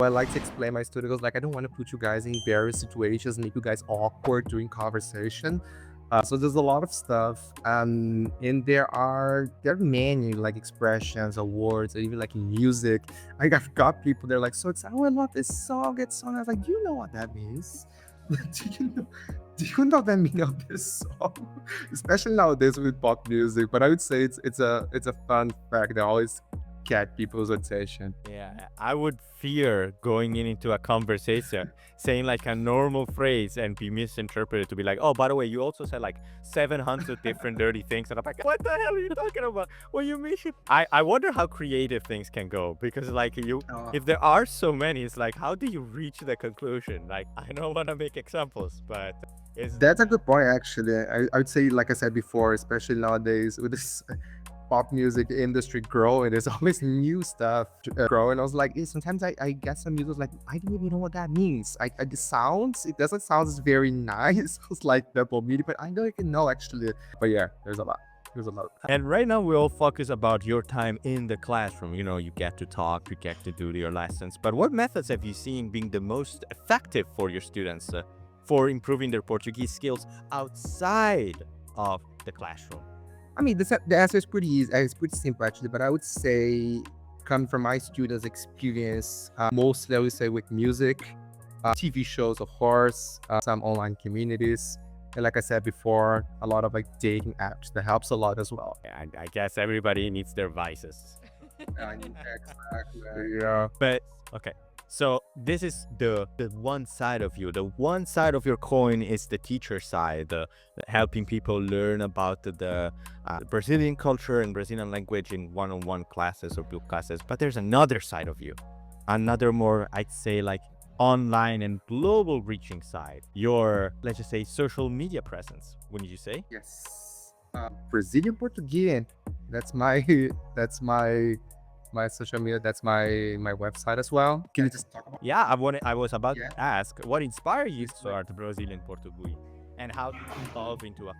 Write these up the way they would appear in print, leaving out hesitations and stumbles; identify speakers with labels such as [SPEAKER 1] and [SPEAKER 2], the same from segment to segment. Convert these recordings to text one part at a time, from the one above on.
[SPEAKER 1] I like to explain my students, like, I don't want to put you guys in various situations, make you guys awkward during conversation. So there's a lot of stuff, and there are many like expressions, awards, or even like in music. Like I've got people they're like so excited. Oh, I love this song. It's song. I was like, do you know what that means? do you know? Do you know the meaning of this song? Especially nowadays with pop music. But I would say it's a fun fact that always get people's attention.
[SPEAKER 2] Yeah, I would fear going into a conversation saying like a normal phrase and be misinterpreted to be like, oh, by the way, you also said like 700 different dirty things. And I'm like, what the hell are you talking about? What you mean? I wonder how creative things can go because like if there are so many, it's like, how do you reach the conclusion? Like, I don't want to make examples, but it's,
[SPEAKER 1] That's a good point, actually. I would say, like I said before, especially nowadays with this pop music industry growing, there's always new stuff growing. I was like, sometimes I get some music like I don't even know what that means. The sounds, it doesn't sound very nice. It's like double meaning, but I know you can know actually. But yeah, there's a lot. There's a lot.
[SPEAKER 2] and right now we all focus about your time in the classroom. You know, you get to talk, you get to do your lessons. But what methods have you seen being the most effective for your students for improving their Portuguese skills outside of the classroom?
[SPEAKER 1] I mean, the answer is pretty easy. It's pretty simple actually, but I would say, coming from my students' experience, mostly I would say with music, TV shows, of course, some online communities, and like I said before, a lot of like dating apps that helps a lot as well.
[SPEAKER 2] And I guess everybody needs their vices.
[SPEAKER 1] Exactly. Yeah.
[SPEAKER 2] But okay, so this is the one side of you. The one side of your coin is the teacher side, the helping people learn about the Brazilian culture and Brazilian language in one-on-one classes or group classes. But there's another side of you, another more, I'd say, like online and global reaching side. Your, let's just say, social media presence. Wouldn't you say?
[SPEAKER 1] Yes. Brazilian Portuguese. That's my that's my social media. That's my website as well. Can you just talk about?
[SPEAKER 2] Yeah, I was about
[SPEAKER 1] Yeah.
[SPEAKER 2] to ask what inspired you to start Brazilian Portuguese and how to evolve into a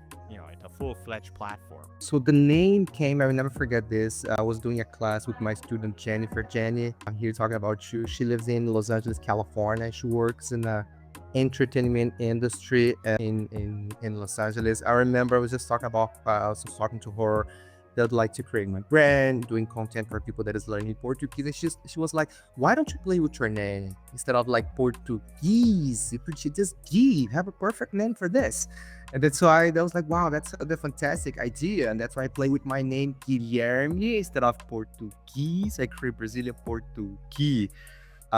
[SPEAKER 2] full-fledged platform.
[SPEAKER 1] So the name came, I will never forget this. I was doing a class with my student Jennifer. Jenny, I'm here talking about you. She lives in Los Angeles, California. She works in the entertainment industry in Los Angeles. I remember I was just talking about, I was just talking to her that I'd like to create my brand, doing content for people that is learning Portuguese. And she was like, why don't you play with your name instead of like Portuguese? You could just give, have a perfect name for this. And that's why that was like, wow, that's a fantastic idea. And that's why I play with my name Guilherme instead of Portuguese. I create Brazilian Portuguese.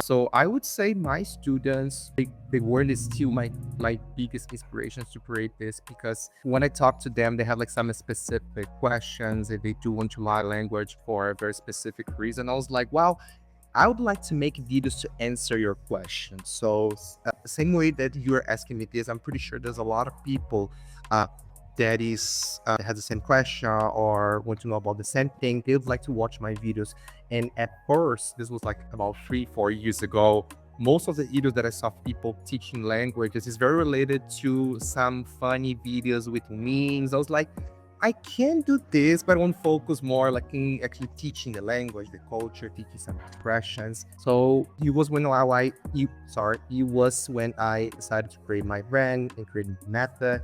[SPEAKER 1] So I would say my students, they were still my biggest inspirations to create this, because when I talk to them, they have like some specific questions if they do want to learn language for a very specific reason. I was like, wow, I would like to make videos to answer your questions. So same way that you're asking me this, I'm pretty sure there's a lot of people uh, that has the same question or want to know about the same thing. They would like to watch my videos. And at first, this was like about 3-4 years ago. Most of the videos that I saw of people teaching languages is very related to some funny videos with memes. I was like, I can do this, but I want to focus more like in actually teaching the language, the culture, teaching some expressions. So it was when I decided to create my brand and create method,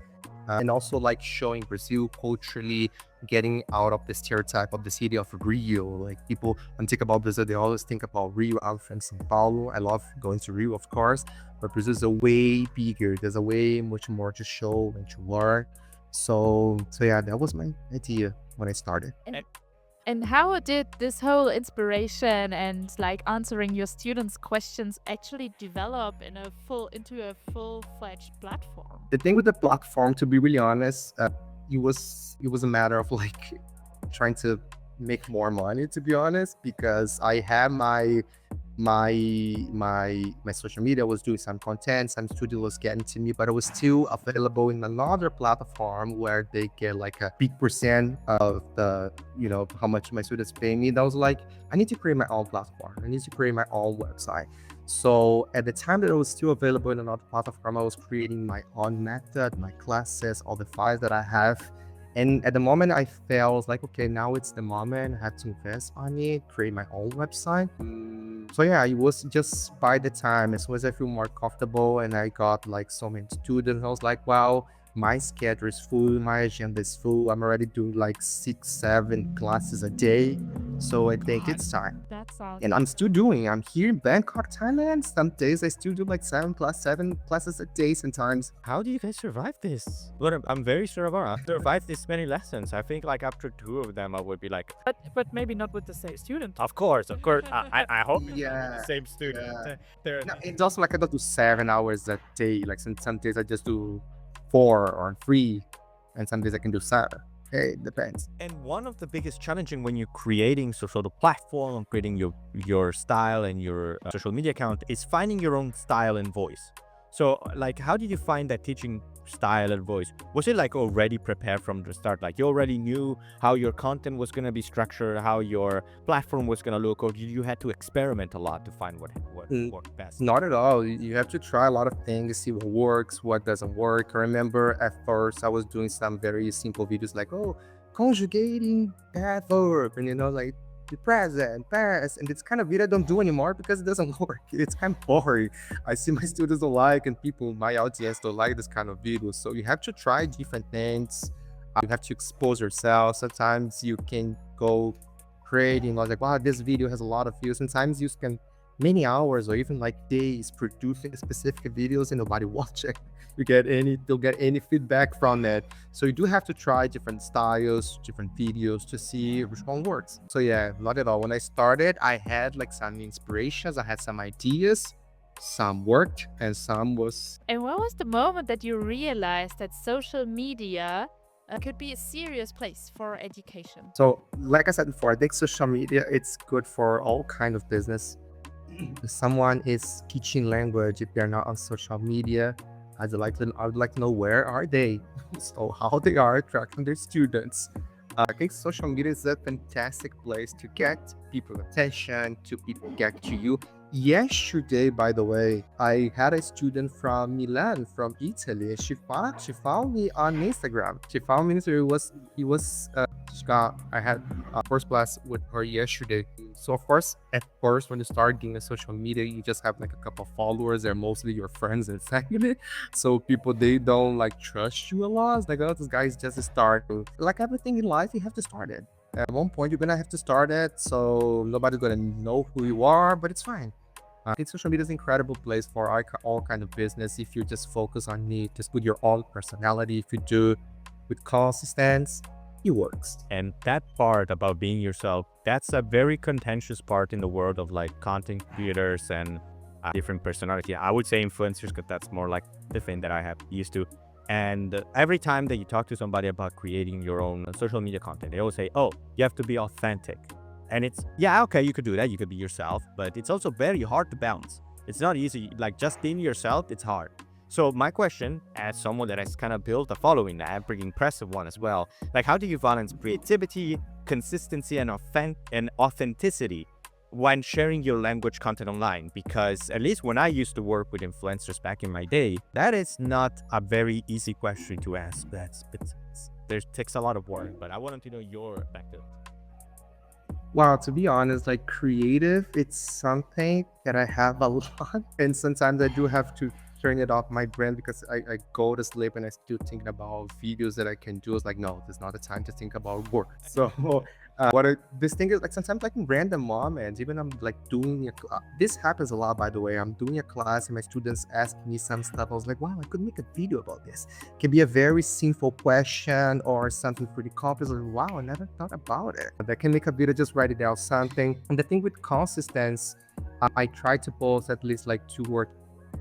[SPEAKER 1] and also like showing Brazil culturally, getting out of the stereotype of the city of Rio. Like people, when think about Brazil, they always think about Rio. I'm from São Paulo. I love going to Rio, of course, but Brazil is a way bigger. There's a way much more to show and to learn. So yeah, that was my idea when I started.
[SPEAKER 3] And and how did this whole inspiration and like answering your students' questions actually develop into a full-fledged platform?
[SPEAKER 1] The thing with the platform, to be really honest, it was a matter of like trying to make more money, to be honest, because I had my social media, was doing some content, some studio was getting to me, but I was still available in another platform where they get like a big percent of the, how much my students pay me. That was like, I need to create my own platform. I need to create my own website. So at the time that I was still available in another platform, I was creating my own method, my classes, all the files that I have. And at the moment I felt like, okay, now it's the moment. I had to invest on it, create my own website. So yeah, it was just by the time, as soon as I feel more comfortable and I got like so many students, I was like, wow, my schedule is full, my agenda is full. I'm already doing like 6, 7 classes a day. So I think
[SPEAKER 3] God,
[SPEAKER 1] it's time.
[SPEAKER 3] that sounds.
[SPEAKER 1] And I'm still doing. I'm here in Bangkok, Thailand. Some days I still do like 7 classes a day sometimes.
[SPEAKER 2] How do you guys survive this? But I'm very sure about survive this many lessons. I think like after 2 of them, I would be like,
[SPEAKER 3] But maybe not with the same student.
[SPEAKER 2] of course, of course. I hope it's not with
[SPEAKER 1] Yeah,
[SPEAKER 2] the same student.
[SPEAKER 1] yeah.
[SPEAKER 2] They're
[SPEAKER 1] No, it's also like I don't do 7 hours a day. Like some days I just do 4 or 3, and some days I can do 7. It depends.
[SPEAKER 2] And one of the biggest challenging when you're creating so the platform, creating your style and your social media account is finding your own style and voice. So like, how did you find that teaching style and voice? Was it like already prepared from the start? Like you already knew how your content was gonna be structured, how your platform was gonna look, or you had to experiment a lot to find what
[SPEAKER 1] Mm,
[SPEAKER 2] worked best?
[SPEAKER 1] Not at all. You have to try a lot of things, see what works, what doesn't work. I remember at first I was doing some very simple videos like, oh, conjugating that verb, and like the present, past, and it's kind of video I don't do anymore because it doesn't work. It's kind of boring. I see my students don't like, and people, my audience don't like this kind of videos. So you have to try different things. You have to expose yourself. Sometimes you can go creating like, wow, this video has a lot of views. Sometimes you spend many hours or even like days producing specific videos and nobody watch it. Don't get any feedback from it. So you do have to try different styles, different videos to see which one works. So yeah, not at all. When I started, I had like some inspirations, I had some ideas, some worked and some was.
[SPEAKER 3] And what was the moment that you realized that social media could be a serious place for education?
[SPEAKER 1] So like I said before, I think social media, it's good for all kind of business. If someone is teaching language, if they're not on social media, I would like to know where are they? So how they are attracting their students. I think social media is a fantastic place to get people's attention, to people get to you. Yesterday, by the way, I had a student from Milan, from Italy. She found me on Instagram. She found me on Instagram. I had a first class with her yesterday. So of course, at first, when you start getting a social media, you just have like a couple of followers. They're mostly your friends and family. So people, they don't like trust you a lot. It's like, oh, this guy's just starting. Like everything in life, you have to start it. At one point, you're gonna have to start it, so nobody's gonna know who you are, but it's fine. I think social media is an incredible place for all kind of business if you just focus on it, just with your own personality. If you do with consistency, it works.
[SPEAKER 2] And that part about being yourself, that's a very contentious part in the world of like content creators and different personality. I would say influencers because that's more like the thing that I have used to. And every time that you talk to somebody about creating your own social media content, they always say, oh, you have to be authentic. And it's, yeah, okay, you could do that. You could be yourself, but it's also very hard to balance. It's not easy. Like just being yourself, it's hard. So my question, as someone that has kind of built a following, a pretty impressive one as well, like how do you balance creativity, consistency, and authenticity when sharing your language content online? Because at least when I used to work with influencers back in my day, that is not a very easy question to ask. There takes a lot of work, but I wanted to know your perspective.
[SPEAKER 1] Well, to be honest, like creative, it's something that I have a lot. And sometimes I do have to turn it off my brain because I go to sleep and I still thinking about videos that I can do. It's like, no, there's not the time to think about work. So this thing is like sometimes like in random moments, even I'm like doing this happens a lot, by the way. I'm doing a class and my students ask me some stuff. I was like, wow, I could make a video about this. It can be a very simple question or something pretty complex. Like, wow, I never thought about it. But I can make a video, just write it down something. And the thing with consistency, I try to post at least like 2 or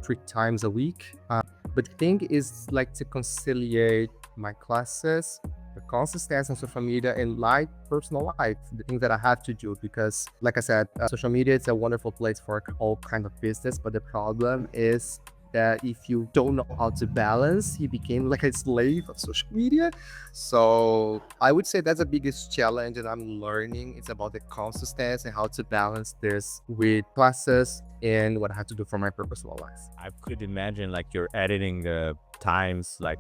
[SPEAKER 1] 3 times a week. But the thing is like to conciliate my classes, the consistency on social media, and my personal life, the things that I have to do. Because like I said, social media is a wonderful place for all kind of business, but the problem is that if you don't know how to balance, you became like a slave of social media. So I would say that's the biggest challenge that I'm learning. It's about the consistency and how to balance this with classes and what I have to do for my personal life.
[SPEAKER 2] I could imagine like you're editing the times like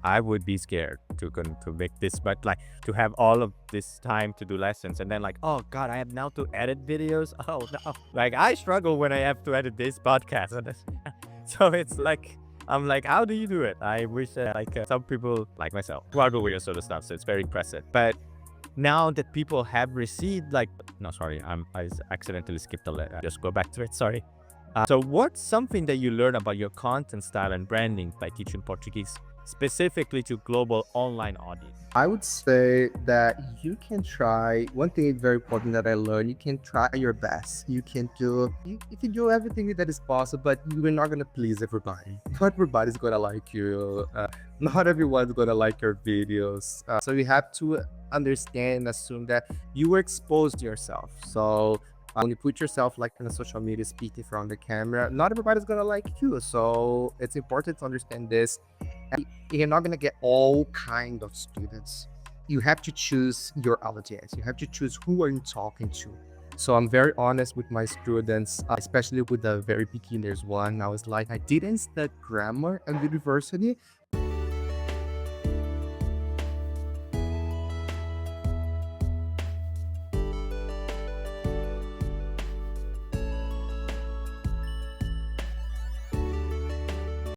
[SPEAKER 2] I would be scared to make this, but like to have all of this time to do lessons and then like, oh God, I have now to edit videos. Oh no. Like I struggle when I have to edit this podcast. So it's like, I'm like, how do you do it? I wish some people like myself struggle with this sort of stuff. So it's very impressive. But now that people have received like, no, sorry, I accidentally skipped a letter. Just go back to it. Sorry. So what's something that you learn about your content style and branding by teaching Portuguese specifically to global online audience?
[SPEAKER 1] I would say that you can try. One thing very important that I learned: you can try your best. You can if you do everything that is possible, but you're not gonna please everybody. Not everybody's gonna like you. Not everyone's gonna like your videos. So you have to understand and assume that you exposed yourself. So when you put yourself like in a social media speaking from the camera, not everybody's gonna like you. So it's important to understand this. You're not going to get all kind of students. You have to choose your audience. You have to choose who are you talking to. So I'm very honest with my students, especially with the very beginners one. I was like, I didn't study grammar at university,